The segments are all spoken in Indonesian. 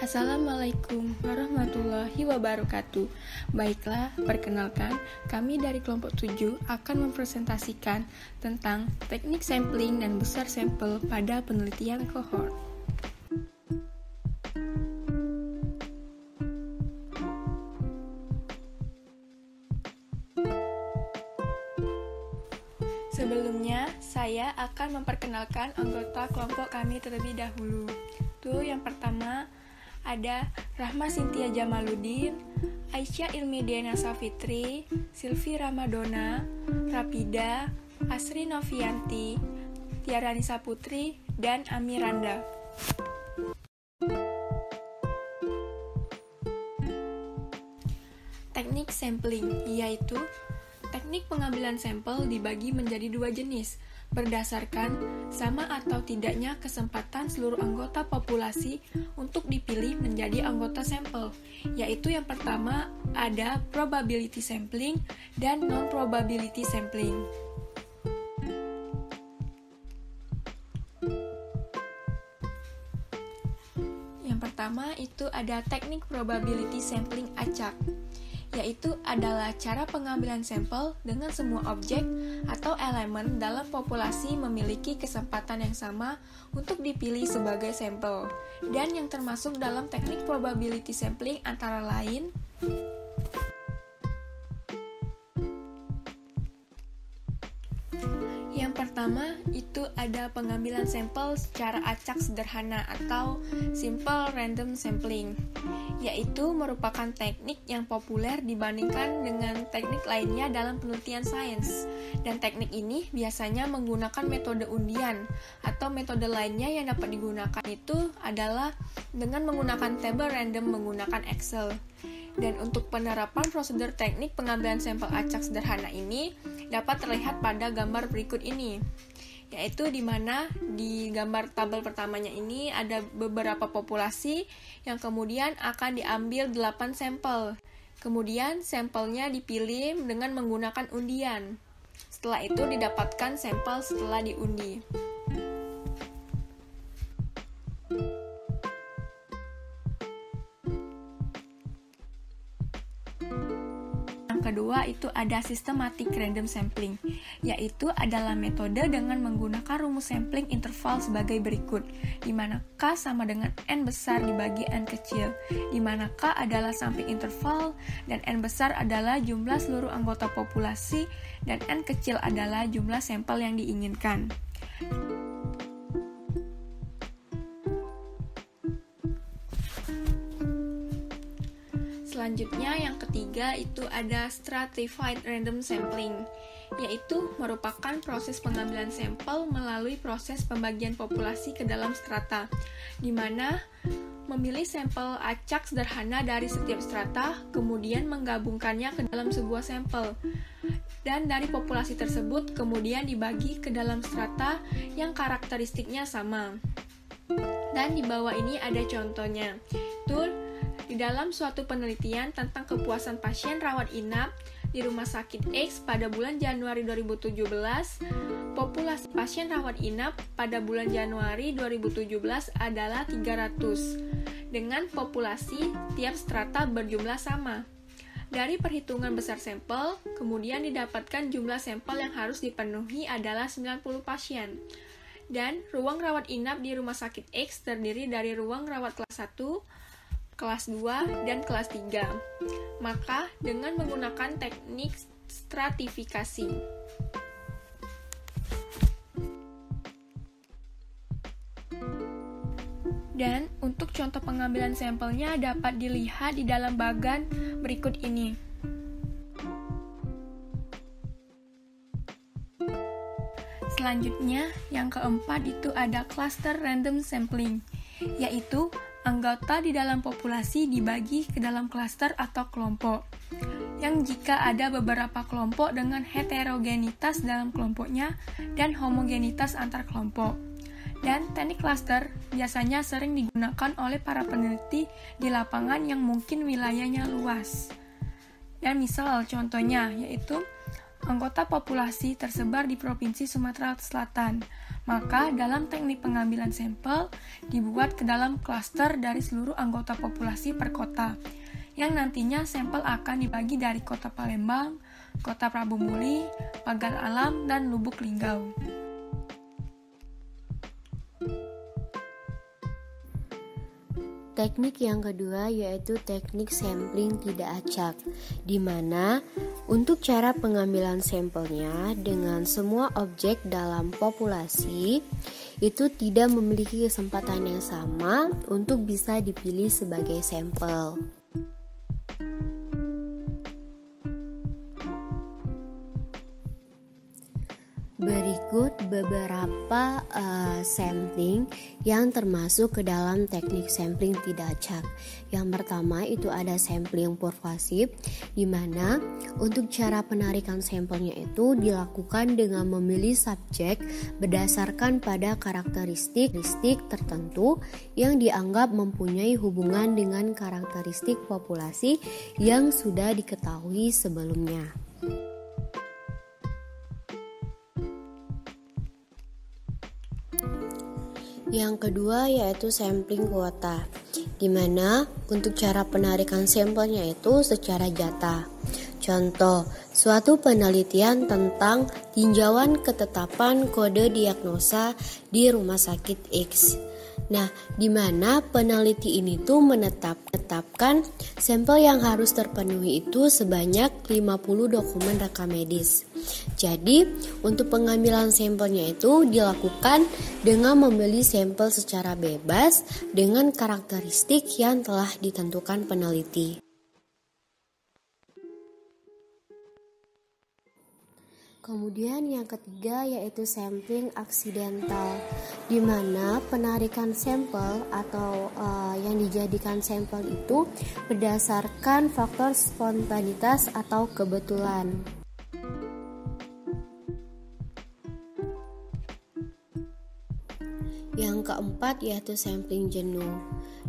Assalamualaikum warahmatullahi wabarakatuh. Baiklah, perkenalkan, kami dari kelompok 7 akan mempresentasikan tentang teknik sampling dan besar sampel pada penelitian kohort. Sebelumnya, saya akan memperkenalkan anggota kelompok kami terlebih dahulu. Yang pertama, ada Rahma Sintia Jamaluddin, Aisyah Ilmidiana Safitri, Silvi Ramadona, Rapida, Asri Novianti, Tiara Nisa Putri, dan Amiranda. Teknik sampling, yaitu teknik pengambilan sampel dibagi menjadi dua jenis, berdasarkan sama atau tidaknya kesempatan seluruh anggota populasi untuk dipilih menjadi anggota sampel, yaitu yang pertama ada probability sampling dan non-probability sampling. Yang pertama itu ada teknik probability sampling acak, yaitu adalah cara pengambilan sampel dengan semua objek atau elemen dalam populasi memiliki kesempatan yang sama untuk dipilih sebagai sampel, dan yang termasuk dalam teknik probability sampling antara lain yang pertama itu ada pengambilan sampel secara acak sederhana atau simple random sampling, yaitu merupakan teknik yang populer dibandingkan dengan teknik lainnya dalam penelitian sains. Dan teknik ini biasanya menggunakan metode undian, atau metode lainnya yang dapat digunakan itu adalah dengan menggunakan tabel random menggunakan Excel. Dan untuk penerapan prosedur teknik pengambilan sampel acak sederhana ini dapat terlihat pada gambar berikut ini, yaitu di mana di gambar tabel pertamanya ini ada beberapa populasi yang kemudian akan diambil 8 sampel. Kemudian sampelnya dipilih dengan menggunakan undian. Setelah itu didapatkan sampel setelah diundi. Kedua itu ada systematic random sampling, yaitu adalah metode dengan menggunakan rumus sampling interval sebagai berikut, di mana K sama dengan N besar dibagi N kecil, di mana K adalah sampling interval dan N besar adalah jumlah seluruh anggota populasi dan N kecil adalah jumlah sampel yang diinginkan. Selanjutnya yang ketiga itu ada stratified random sampling, yaitu merupakan proses pengambilan sampel melalui proses pembagian populasi ke dalam strata, di mana memilih sampel acak sederhana dari setiap strata, kemudian menggabungkannya ke dalam sebuah sampel, dan dari populasi tersebut kemudian dibagi ke dalam strata yang karakteristiknya sama. Dan di bawah ini ada contohnya. Di dalam suatu penelitian tentang kepuasan pasien rawat inap di Rumah Sakit X pada bulan Januari 2017, populasi pasien rawat inap pada bulan Januari 2017 adalah 300, dengan populasi tiap strata berjumlah sama. Dari perhitungan besar sampel, kemudian didapatkan jumlah sampel yang harus dipenuhi adalah 90 pasien. Dan ruang rawat inap di Rumah Sakit X terdiri dari ruang rawat kelas 1, kelas 2, dan kelas 3. Maka, dengan menggunakan teknik stratifikasi, dan untuk contoh pengambilan sampelnya dapat dilihat di dalam bagan berikut ini. Selanjutnya, yang keempat itu ada cluster random sampling, yaitu anggota di dalam populasi dibagi ke dalam klaster atau kelompok, yang jika ada beberapa kelompok dengan heterogenitas dalam kelompoknya dan homogenitas antar kelompok. Dan teknik klaster biasanya sering digunakan oleh para peneliti di lapangan yang mungkin wilayahnya luas. Dan misal contohnya yaitu anggota populasi tersebar di Provinsi Sumatera Selatan, Maka dalam teknik pengambilan sampel dibuat ke dalam klaster dari seluruh anggota populasi per kota, yang nantinya sampel akan dibagi dari Kota Palembang, Kota Prabu Muli, Pagar Alam, dan Lubuk Linggau. Teknik yang kedua yaitu teknik sampling tidak acak, di mana untuk cara pengambilan sampelnya dengan semua objek dalam populasi itu tidak memiliki kesempatan yang sama untuk bisa dipilih sebagai sampel. Berikut beberapa sampling yang termasuk ke dalam teknik sampling tidak acak. Yang pertama itu ada sampling pervasif, di mana untuk cara penarikan sampelnya itu dilakukan dengan memilih subjek berdasarkan pada karakteristik tertentu yang dianggap mempunyai hubungan dengan karakteristik populasi yang sudah diketahui sebelumnya. Yang kedua yaitu sampling kuota, di mana untuk cara penarikan sampelnya itu secara jatah. Contoh, suatu penelitian tentang tinjauan ketetapan kode diagnosa di rumah sakit X. Nah, di mana peneliti ini tuh menetapkan sampel yang harus terpenuhi itu sebanyak 50 dokumen rekam medis. Jadi, untuk pengambilan sampelnya itu dilakukan dengan memilih sampel secara bebas dengan karakteristik yang telah ditentukan peneliti. Kemudian yang ketiga yaitu sampling aksidental, di mana penarikan sampel atau yang dijadikan sampel itu berdasarkan faktor spontanitas atau kebetulan. Yang keempat yaitu sampling jenuh,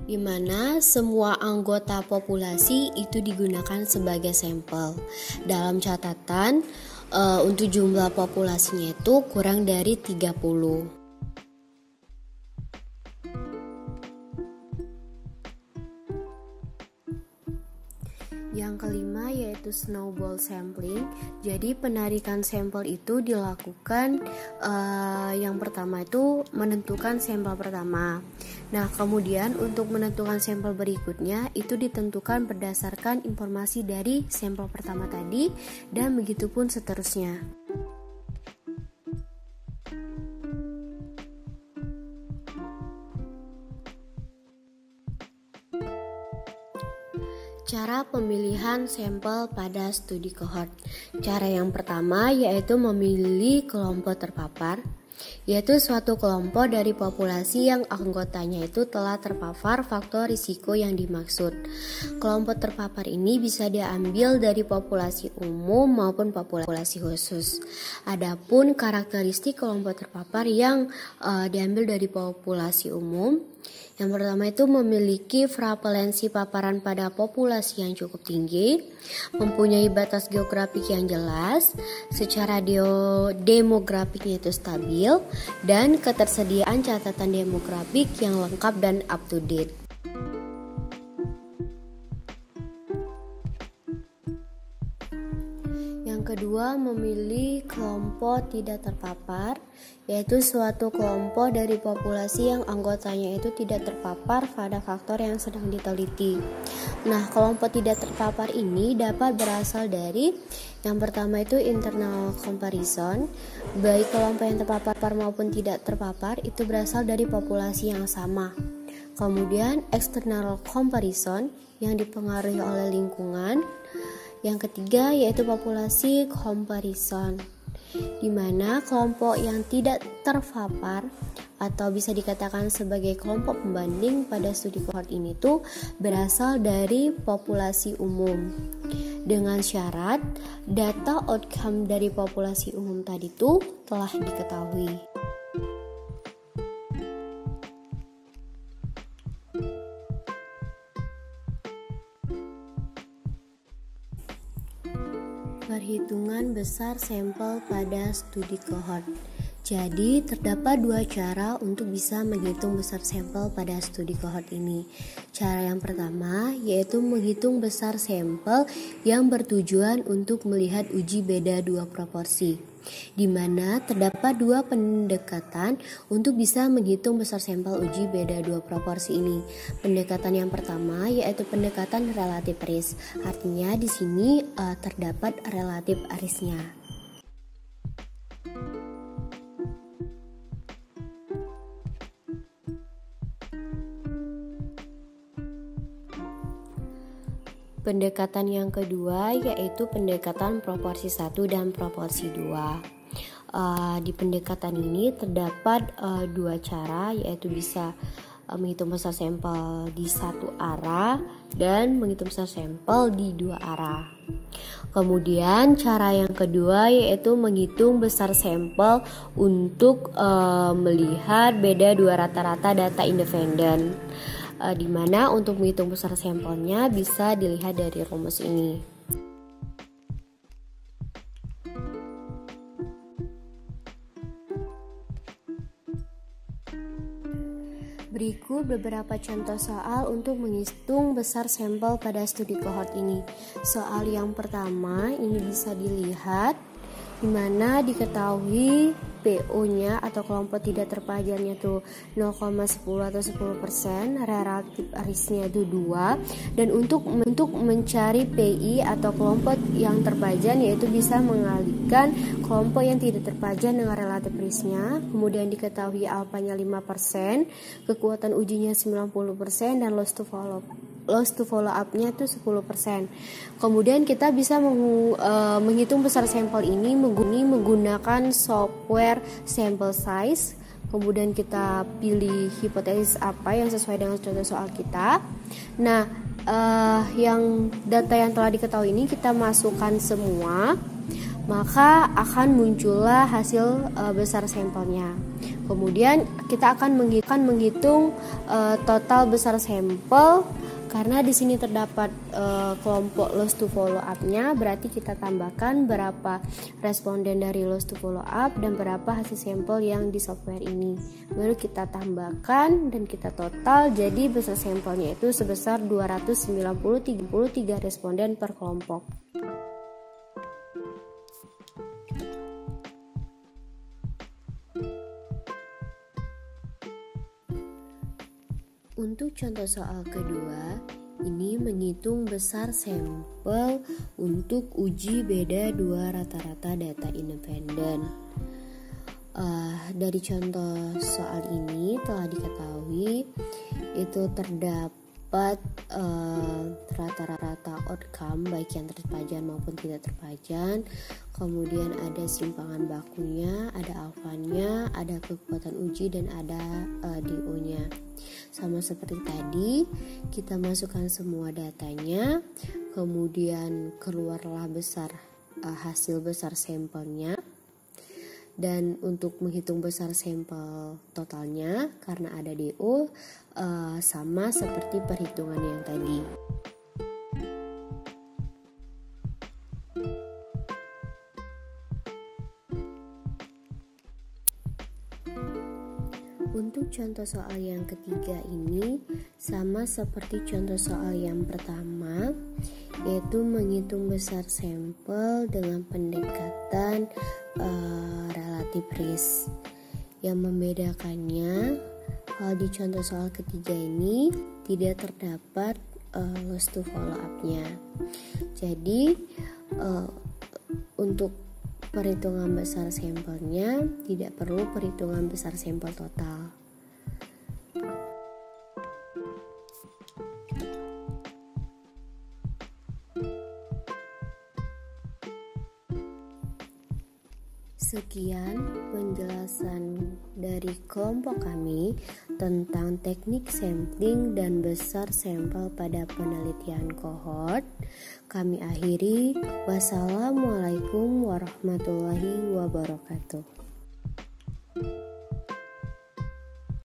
di mana semua anggota populasi itu digunakan sebagai sampel. Dalam catatan, untuk jumlah populasinya itu kurang dari 30. Yang kelima yaitu snowball sampling. Jadi penarikan sampel itu dilakukan yang pertama itu menentukan sampel pertama. Nah, kemudian untuk menentukan sampel berikutnya itu ditentukan berdasarkan informasi dari sampel pertama tadi, dan begitu pun seterusnya. Cara pemilihan sampel pada studi cohort. Cara yang pertama yaitu memilih kelompok terpapar, yaitu suatu kelompok dari populasi yang anggotanya itu telah terpapar faktor risiko yang dimaksud. Kelompok terpapar ini bisa diambil dari populasi umum maupun populasi khusus. Adapun karakteristik kelompok terpapar yang diambil dari populasi umum, yang pertama itu memiliki prevalensi paparan pada populasi yang cukup tinggi, mempunyai batas geografik yang jelas, secara demografiknya itu stabil, dan ketersediaan catatan demografik yang lengkap dan up to date. Yang kedua, memilih kelompok tidak terpapar, yaitu suatu kelompok dari populasi yang anggotanya itu tidak terpapar pada faktor yang sedang diteliti. Nah, kelompok tidak terpapar ini dapat berasal dari yang pertama itu internal comparison, baik kelompok yang terpapar maupun tidak terpapar itu berasal dari populasi yang sama. Kemudian external comparison yang dipengaruhi oleh lingkungan. Yang ketiga yaitu populasi comparison, di mana kelompok yang tidak terpapar atau bisa dikatakan sebagai kelompok pembanding pada studi cohort ini tuh berasal dari populasi umum, dengan syarat data outcome dari populasi umum tadi tuh telah diketahui. Perhitungan besar sampel pada studi cohort. Jadi, terdapat dua cara untuk bisa menghitung besar sampel pada studi kohort ini. Cara yang pertama yaitu menghitung besar sampel yang bertujuan untuk melihat uji beda dua proporsi, di mana terdapat dua pendekatan untuk bisa menghitung besar sampel uji beda dua proporsi ini. Pendekatan yang pertama yaitu pendekatan relatif risk. Artinya di sini terdapat relatif risknya. Pendekatan yang kedua yaitu pendekatan proporsi 1 dan proporsi 2. Di pendekatan ini terdapat dua cara, yaitu bisa menghitung besar sampel di satu arah dan menghitung besar sampel di dua arah. Kemudian cara yang kedua yaitu menghitung besar sampel untuk melihat beda dua rata-rata data independen. Di mana untuk menghitung besar sampelnya bisa dilihat dari rumus ini. Berikut beberapa contoh soal untuk menghitung besar sampel pada studi kohort ini. Soal yang pertama ini bisa dilihat di mana diketahui PO-nya atau kelompok tidak terpajarnya tuh 0,10 atau 10%, relatif risknya itu 2, dan untuk mencari PI atau kelompok yang terpajar yaitu bisa mengalihkan kelompok yang tidak terpajar dengan relatif risknya. Kemudian diketahui alfanya 5%, kekuatan ujinya 90%, dan loss to follow up-nya itu 10%. Kemudian kita bisa menghitung besar sampel ini menggunakan software sample size. Kemudian kita pilih hipotesis apa yang sesuai dengan contoh soal kita. Nah, yang data yang telah diketahui ini kita masukkan semua, maka akan muncullah hasil besar sampelnya. Kemudian kita akan menghitung total besar sampel. Karena di sini terdapat kelompok loss to follow up-nya, berarti kita tambahkan berapa responden dari loss to follow up dan berapa hasil sampel yang di software ini. Baru kita tambahkan dan kita total, jadi besar sampelnya itu sebesar 293 responden per kelompok. Untuk contoh soal kedua, ini menghitung besar sampel untuk uji beda dua rata-rata data independen. Dari contoh soal ini telah diketahui itu terdapat rata-rata outcome baik yang terpajar maupun tidak terpajar. Kemudian ada simpangan bakunya, ada alfanya, ada kekuatan uji, dan ada DO-nya. Sama seperti tadi, kita masukkan semua datanya, kemudian keluarlah hasil besar sampelnya. Dan untuk menghitung besar sampel totalnya, karena ada DO, sama seperti perhitungan yang tadi. Untuk contoh soal yang ketiga ini sama seperti contoh soal yang pertama, yaitu menghitung besar sampel dengan pendekatan relatif risk. Yang membedakannya, kalau di contoh soal ketiga ini tidak terdapat loss to follow up-nya. Jadi untuk perhitungan besar sampelnya tidak perlu perhitungan besar sampel total. Sekian penjelasan dari kelompok kami tentang teknik sampling dan besar sampel pada penelitian kohort. Kami akhiri. Wassalamualaikum warahmatullahi wabarakatuh.